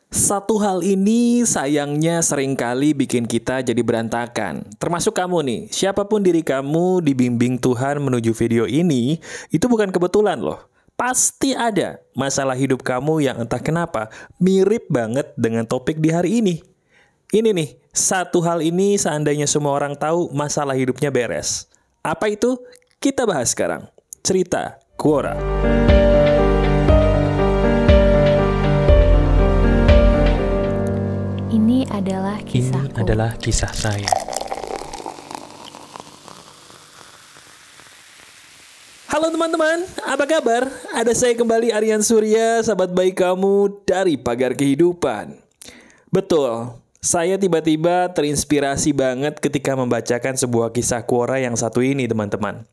Satu hal ini sayangnya seringkali bikin kita jadi berantakan. Termasuk kamu nih, siapapun diri kamu dibimbing Tuhan menuju video ini, itu bukan kebetulan loh. Pasti ada masalah hidup kamu yang entah kenapa mirip banget dengan topik di hari ini. Ini nih, satu hal ini seandainya semua orang tahu masalah hidupnya beres. Apa itu? Kita bahas sekarang. Cerita Quora. Ini adalah kisahku. Ini adalah kisah saya. Halo teman-teman, apa kabar? Ada saya kembali Aryan Surya, sahabat baik kamu dari Pagar Kehidupan. Betul, saya tiba-tiba terinspirasi banget ketika membacakan sebuah kisah Quora yang satu ini teman-teman.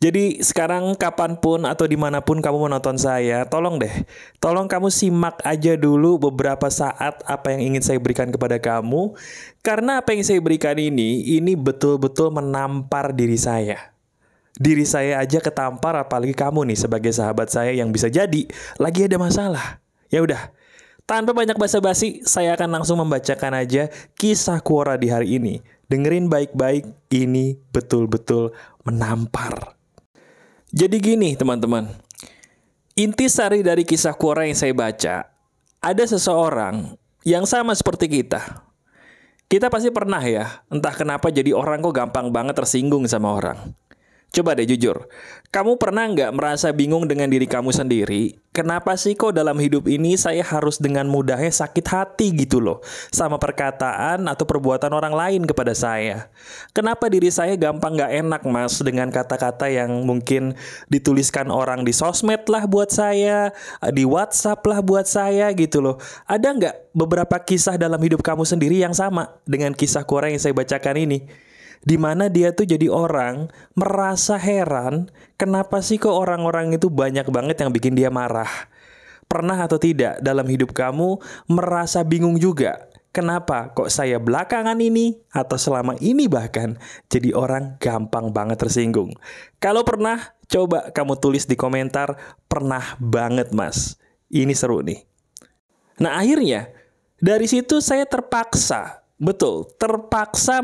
Jadi sekarang kapanpun atau dimanapun kamu menonton saya, tolong kamu simak aja dulu beberapa saat apa yang ingin saya berikan kepada kamu. Karena apa yang saya berikan ini betul-betul menampar diri saya. Diri saya aja ketampar, apalagi kamu nih sebagai sahabat saya yang bisa jadi lagi ada masalah. Ya udah, tanpa banyak basa-basi, saya akan langsung membacakan aja kisah Quora di hari ini. Dengerin baik-baik, ini betul-betul menampar. Jadi gini teman-teman, intisari dari kisah Quora yang saya baca, ada seseorang yang sama seperti kita. Kita pasti pernah ya, entah kenapa jadi orang kok gampang banget tersinggung sama orang. Coba deh jujur, kamu pernah nggak merasa bingung dengan diri kamu sendiri? Kenapa sih kok dalam hidup ini saya harus dengan mudahnya sakit hati gitu loh sama perkataan atau perbuatan orang lain kepada saya? Kenapa diri saya gampang nggak enak mas dengan kata-kata yang mungkin dituliskan orang di sosmed lah buat saya, di WhatsApp lah buat saya gitu loh. Ada nggak beberapa kisah dalam hidup kamu sendiri yang sama dengan kisah Quora yang saya bacakan ini? Di mana dia tuh jadi orang merasa heran, kenapa sih kok orang-orang itu banyak banget yang bikin dia marah? Pernah atau tidak dalam hidup kamu merasa bingung juga? Kenapa kok saya belakangan ini atau selama ini bahkan jadi orang gampang banget tersinggung? Kalau pernah, coba kamu tulis di komentar, pernah banget mas. Ini seru nih. Nah akhirnya, dari situ saya terpaksa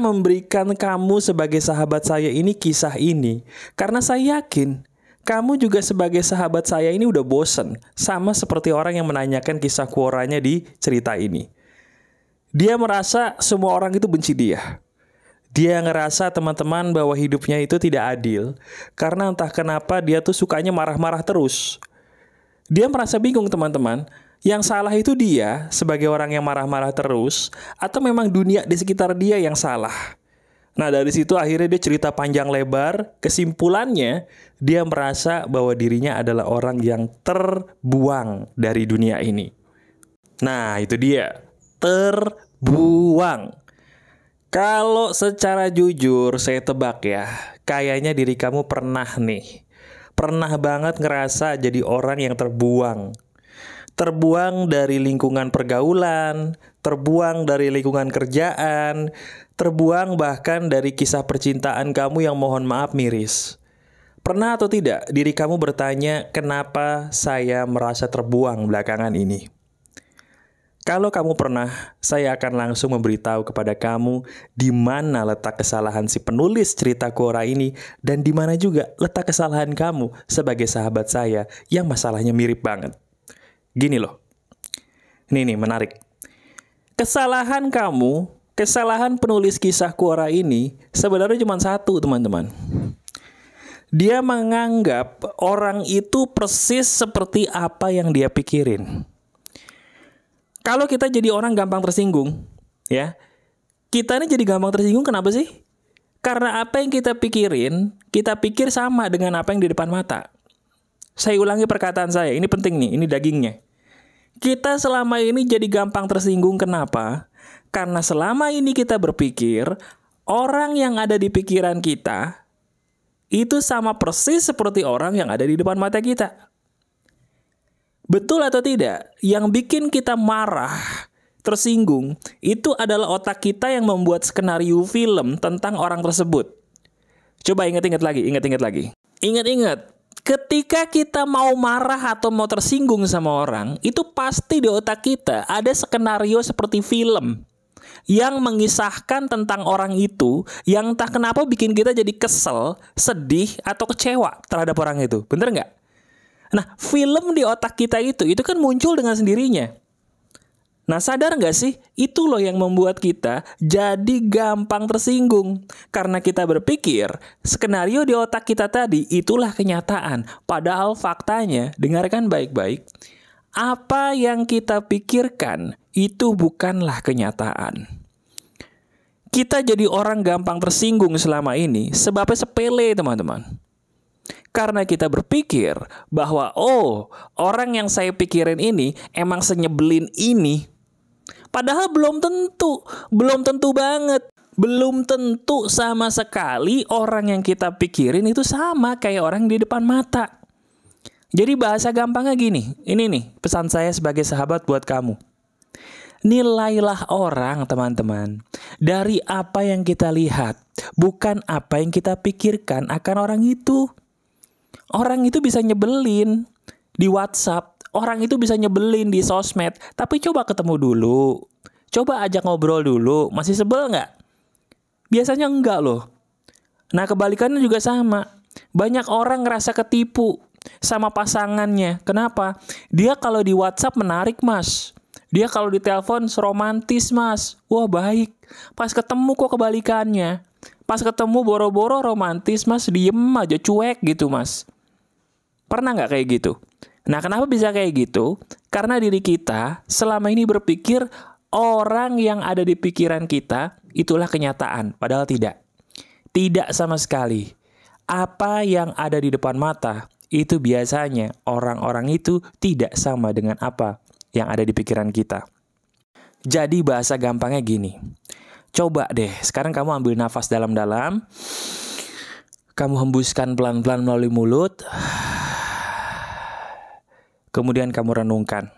memberikan kamu sebagai sahabat saya ini kisah ini. Karena saya yakin kamu juga sebagai sahabat saya ini udah bosen sama seperti orang yang menanyakan kisah Quoranya di cerita ini. Dia merasa semua orang itu benci dia. Dia ngerasa teman-teman bahwa hidupnya itu tidak adil. Karena entah kenapa dia tuh sukanya marah-marah terus. Dia merasa bingung teman-teman. Yang salah itu dia sebagai orang yang marah-marah terus atau memang dunia di sekitar dia yang salah? Nah dari situ akhirnya dia cerita panjang lebar. Kesimpulannya dia merasa bahwa dirinya adalah orang yang terbuang dari dunia ini. Nah itu dia, terbuang. Kalau secara jujur saya tebak ya, kayaknya diri kamu pernah banget ngerasa jadi orang yang terbuang. Terbuang dari lingkungan pergaulan, terbuang dari lingkungan kerjaan, terbuang bahkan dari kisah percintaan kamu yang mohon maaf miris. Pernah atau tidak diri kamu bertanya, kenapa saya merasa terbuang belakangan ini? Kalau kamu pernah, saya akan langsung memberitahu kepada kamu di mana letak kesalahan si penulis cerita Quora ini dan di mana juga letak kesalahan kamu sebagai sahabat saya yang masalahnya mirip banget. Gini loh, ini menarik. Kesalahan penulis kisah Quora ini sebenarnya cuma satu teman-teman. Dia menganggap orang itu persis seperti apa yang dia pikirin. Kalau kita jadi orang gampang tersinggung, ya, kita ini jadi gampang tersinggung kenapa sih? Karena apa yang kita pikirin, kita pikir sama dengan apa yang di depan mata. Saya ulangi perkataan saya, ini penting nih, ini dagingnya. Kita selama ini jadi gampang tersinggung kenapa? Karena selama ini kita berpikir orang yang ada di pikiran kita itu sama persis seperti orang yang ada di depan mata kita. Betul atau tidak? Yang bikin kita marah, tersinggung, itu adalah otak kita yang membuat skenario film tentang orang tersebut. Coba ingat-ingat lagi. Ingat-ingat. Ketika kita mau marah atau mau tersinggung sama orang, itu pasti di otak kita ada skenario seperti film yang mengisahkan tentang orang itu, yang entah kenapa bikin kita jadi kesel, sedih, atau kecewa terhadap orang itu. Bener nggak? Nah, film di otak kita itu kan muncul dengan sendirinya. Nah, sadar nggak sih? Itu loh yang membuat kita jadi gampang tersinggung. Karena kita berpikir, skenario di otak kita tadi itulah kenyataan. Padahal faktanya, dengarkan baik-baik, apa yang kita pikirkan itu bukanlah kenyataan. Kita jadi orang gampang tersinggung selama ini, sebabnya sepele, teman-teman. Karena kita berpikir bahwa, orang yang saya pikirin ini emang senyebelin ini. Padahal belum tentu banget. Belum tentu sama sekali orang yang kita pikirin itu sama kayak orang di depan mata. Jadi bahasa gampangnya gini, ini nih pesan saya sebagai sahabat buat kamu. Nilailah orang, teman-teman, dari apa yang kita lihat, bukan apa yang kita pikirkan akan orang itu. Orang itu bisa nyebelin di WhatsApp, orang itu bisa nyebelin di sosmed, tapi coba ketemu dulu. Coba ajak ngobrol dulu, masih sebel nggak? Biasanya enggak loh. Nah, kebalikannya juga sama. Banyak orang ngerasa ketipu sama pasangannya. Kenapa? Dia kalau di WhatsApp menarik, Mas. Dia kalau di telepon romantis, Mas. Wah, baik. Pas ketemu kok kebalikannya. Pas ketemu boro-boro romantis, Mas, diem aja, cuek gitu, Mas. Pernah nggak kayak gitu? Nah, kenapa bisa kayak gitu? Karena diri kita selama ini berpikir orang yang ada di pikiran kita itulah kenyataan. Padahal tidak. Tidak sama sekali. Apa yang ada di depan mata itu biasanya orang-orang itu tidak sama dengan apa yang ada di pikiran kita. Jadi bahasa gampangnya gini. Coba deh, sekarang kamu ambil nafas dalam-dalam. Kamu hembuskan pelan-pelan melalui mulut. Kemudian kamu renungkan.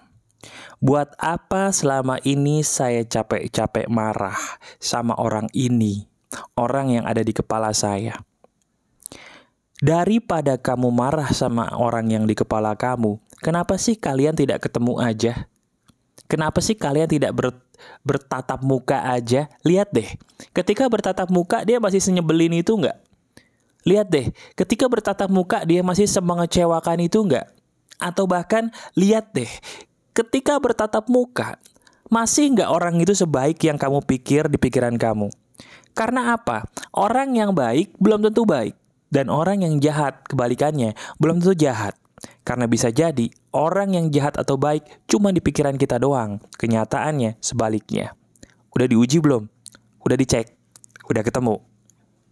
Buat apa selama ini saya capek-capek marah sama orang ini? Orang yang ada di kepala saya. Daripada kamu marah sama orang yang di kepala kamu, kenapa sih kalian tidak ketemu aja? Kenapa sih kalian tidak bertatap muka aja? Lihat deh, ketika bertatap muka dia masih senyebelin itu nggak? Lihat deh, ketika bertatap muka dia masih semengecewakan itu nggak? Atau bahkan lihat deh, ketika bertatap muka masih nggak orang itu sebaik yang kamu pikir di pikiran kamu? Karena apa? Orang yang baik belum tentu baik. Dan orang yang jahat, kebalikannya, belum tentu jahat. Karena bisa jadi, orang yang jahat atau baik cuma di pikiran kita doang. Kenyataannya sebaliknya. Udah diuji belum? Udah dicek? Udah ketemu?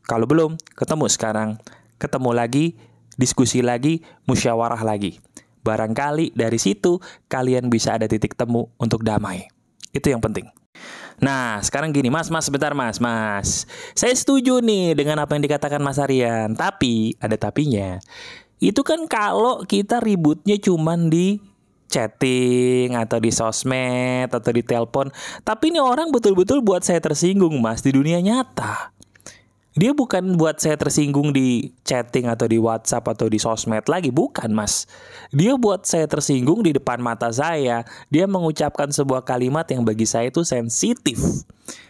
Kalau belum, ketemu sekarang. Ketemu lagi, diskusi lagi, musyawarah lagi. Barangkali dari situ, kalian bisa ada titik temu untuk damai. Itu yang penting. Nah, sekarang gini, Mas, sebentar, Mas. Saya setuju nih dengan apa yang dikatakan Mas Aryan. Tapi, ada tapinya. Itu kan kalau kita ributnya cuman di chatting, atau di sosmed, atau di telepon. Tapi ini orang betul-betul buat saya tersinggung, Mas, di dunia nyata. Dia bukan buat saya tersinggung di chatting atau di WhatsApp atau di sosmed lagi. Bukan, Mas. Dia buat saya tersinggung di depan mata saya. Dia mengucapkan sebuah kalimat yang bagi saya itu sensitif.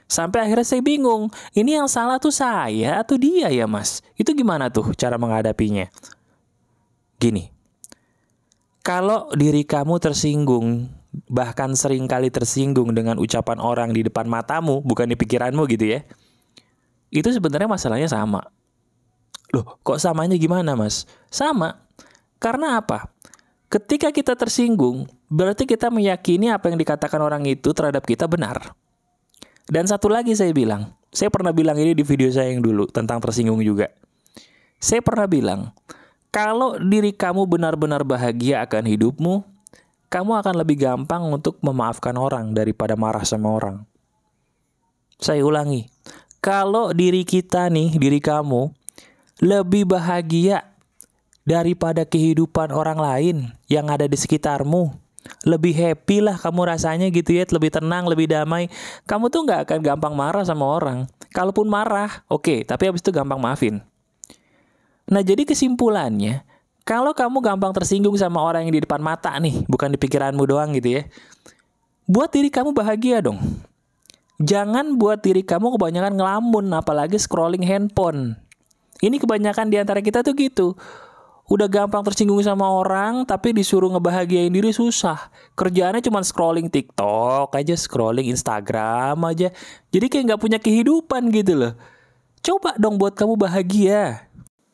Sampai akhirnya saya bingung. Ini yang salah tuh saya atau dia ya, Mas? Itu gimana tuh cara menghadapinya? Gini. Kalau diri kamu tersinggung, bahkan sering kali tersinggung dengan ucapan orang di depan matamu, bukan di pikiranmu gitu ya. Itu sebenarnya masalahnya sama. Loh, kok samanya gimana, Mas? Sama. Karena apa? Ketika kita tersinggung, berarti kita meyakini apa yang dikatakan orang itu terhadap kita benar. Dan satu lagi saya pernah bilang ini di video saya yang dulu tentang tersinggung juga. Saya pernah bilang, kalau diri kamu benar-benar bahagia akan hidupmu, kamu akan lebih gampang untuk memaafkan orang daripada marah sama orang. Saya ulangi. Kalau diri kamu lebih bahagia daripada kehidupan orang lain yang ada di sekitarmu, lebih happy lah kamu rasanya gitu ya, lebih tenang, lebih damai, kamu tuh nggak akan gampang marah sama orang. Kalaupun marah, oke, tapi habis itu gampang maafin. Nah, jadi kesimpulannya, Kalau kamu gampang tersinggung sama orang yang di depan mata nih, bukan di pikiranmu doang gitu ya, buat diri kamu bahagia dong. Jangan buat diri kamu kebanyakan ngelamun, apalagi scrolling handphone. Ini kebanyakan di antara kita tuh gitu. Udah gampang tersinggung sama orang, tapi disuruh ngebahagiain diri susah. Kerjaannya cuma scrolling TikTok aja, scrolling Instagram aja. Jadi kayak nggak punya kehidupan gitu loh. Coba dong buat kamu bahagia.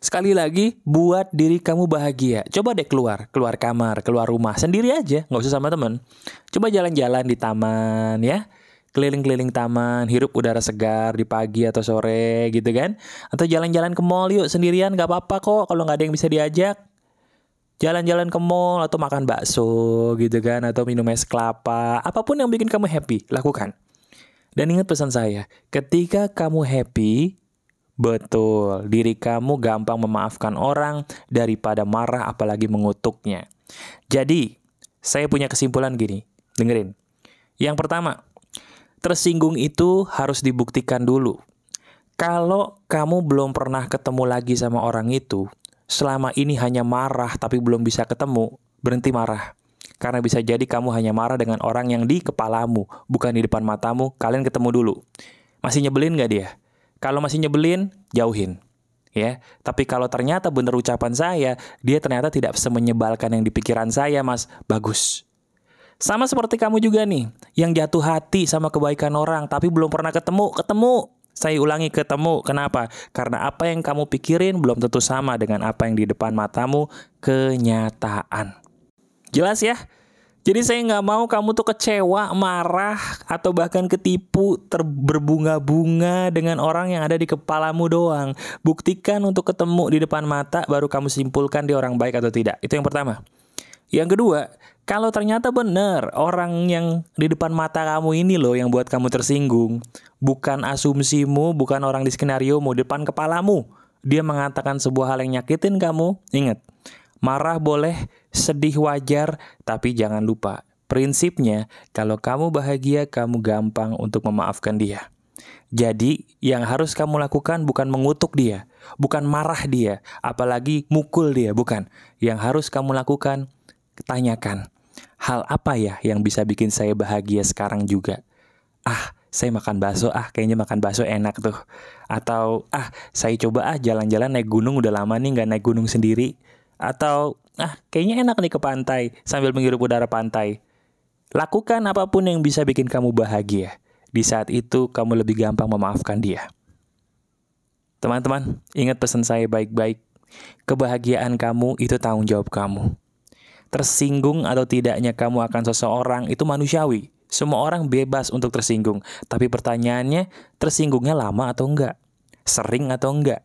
Sekali lagi, buat diri kamu bahagia. Coba deh keluar kamar, keluar rumah. Sendiri aja, nggak usah sama temen. Coba jalan-jalan di taman ya. Keliling-keliling taman, hirup udara segar di pagi atau sore gitu kan. Atau jalan-jalan ke mall yuk sendirian, gak apa-apa kok kalau gak ada yang bisa diajak. Jalan-jalan ke mall atau makan bakso gitu kan. Atau minum es kelapa. Apapun yang bikin kamu happy, lakukan. Dan ingat pesan saya, ketika kamu happy, betul, diri kamu gampang memaafkan orang daripada marah apalagi mengutuknya. Jadi, saya punya kesimpulan gini, dengerin. Yang pertama, tersinggung itu harus dibuktikan dulu. Kalau kamu belum pernah ketemu lagi sama orang itu, selama ini hanya marah tapi belum bisa ketemu, berhenti marah. Karena bisa jadi kamu hanya marah dengan orang yang di kepalamu, bukan di depan matamu, kalian ketemu dulu. Masih nyebelin gak dia? Kalau masih nyebelin, jauhin. Ya, tapi kalau ternyata benar ucapan saya, dia ternyata tidak semenyebalkan yang di pikiran saya, Mas, bagus. Sama seperti kamu juga nih, yang jatuh hati sama kebaikan orang, tapi belum pernah ketemu. Saya ulangi, ketemu. Kenapa? Karena apa yang kamu pikirin belum tentu sama dengan apa yang di depan matamu, kenyataan. Jelas ya? Jadi saya nggak mau kamu tuh kecewa, marah, atau bahkan ketipu, berbunga-bunga dengan orang yang ada di kepalamu doang. Buktikan untuk ketemu di depan mata, baru kamu simpulkan dia orang baik atau tidak. Itu yang pertama. Yang kedua, kalau ternyata benar orang yang di depan mata kamu ini loh yang buat kamu tersinggung, bukan asumsimu, bukan orang di skenariomu, di depan kepalamu, dia mengatakan sebuah hal yang nyakitin kamu, ingat, marah boleh, sedih wajar, tapi jangan lupa, prinsipnya kalau kamu bahagia, kamu gampang untuk memaafkan dia. Jadi, yang harus kamu lakukan bukan mengutuk dia, bukan marah dia, apalagi mukul dia, bukan. Yang harus kamu lakukan, tanyakan, hal apa ya yang bisa bikin saya bahagia sekarang juga? Saya makan bakso, kayaknya makan bakso enak tuh. Atau, saya coba jalan-jalan naik gunung, udah lama nih nggak naik gunung sendiri. Atau, kayaknya enak nih ke pantai, sambil menghirup udara pantai. Lakukan apapun yang bisa bikin kamu bahagia. Di saat itu, kamu lebih gampang memaafkan dia. Teman-teman, ingat pesan saya baik-baik. Kebahagiaan kamu itu tanggung jawab kamu. Tersinggung atau tidaknya kamu akan seseorang itu manusiawi. Semua orang bebas untuk tersinggung. Tapi pertanyaannya, tersinggungnya lama atau enggak? Sering atau enggak?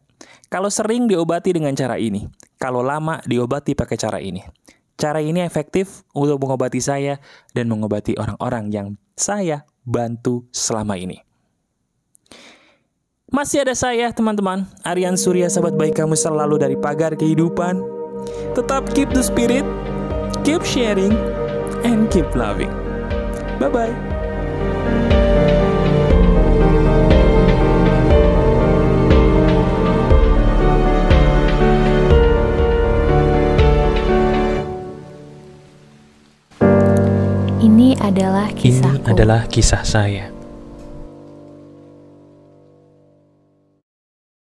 Kalau sering diobati dengan cara ini. Kalau lama diobati pakai cara ini. Cara ini efektif untuk mengobati saya dan mengobati orang-orang yang saya bantu selama ini. Masih ada saya, teman-teman. Aryan Surya, sahabat baik kamu selalu dari Pagar Kehidupan. Tetap keep the spirit. Keep sharing and keep loving. Bye-bye. Ini adalah kisahku. Ini adalah kisah saya.